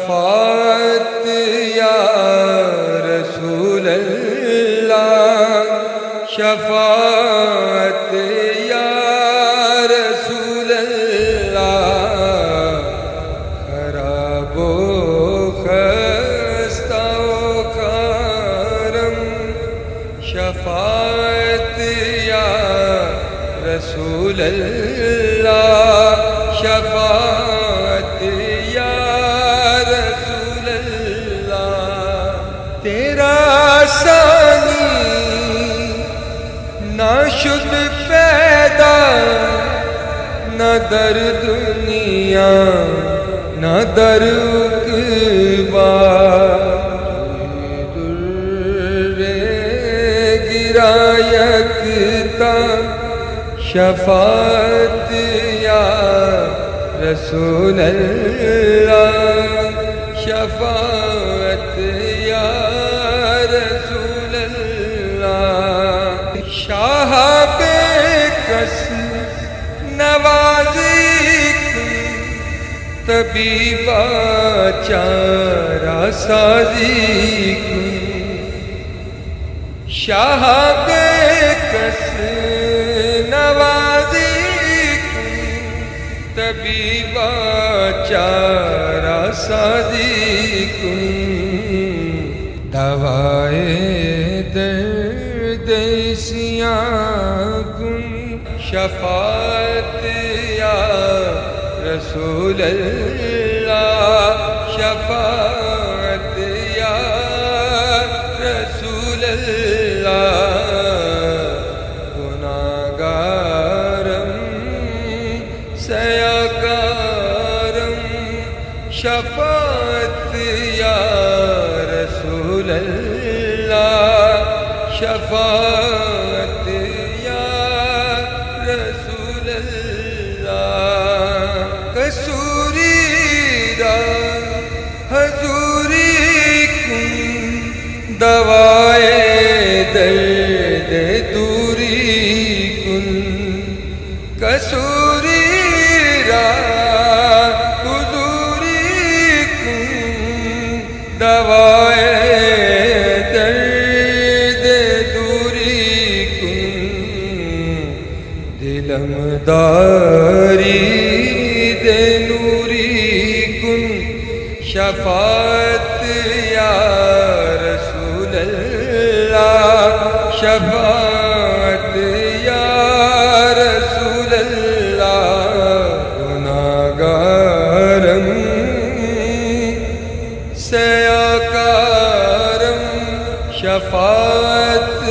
شفاعت یا رسول اللہ، شفاعت یا رسول اللہ، خراب و خستہ و کارم، شفاعت یا رسول اللہ، شفاعت یا رسول اللہ۔ تیرا ثانی نہ شد پیدا، نہ در دنیا نہ در عقبا، در گرا یکتا، شفاعت یا رسول اللہ، شفاعت یا رسول اللہ۔ شاہ بے کس نوازی کن، طبیبہ چارہ سازی کن، شاہ بے کس نوازی کن، طبیبہ چارہ سازی کن، دوائے درد سیاہ کن، شفاعت یا رسول اللہ، شفاعت یا رسول اللہ۔ گناہگارم سیاکارم، شفاعت یا رسول اللہ، شفاعت یا رسول اللہ۔ قصوری را حضوری کن، دوائے درد دوری کن، قصوری را حضوری کن، دوائے درد دوری کن، دلم داری دے نوری کن، شفاعت یا رسول اللہ، شفاعت یا رسول اللہ۔ گناہگارم سیاکارم، شفاعت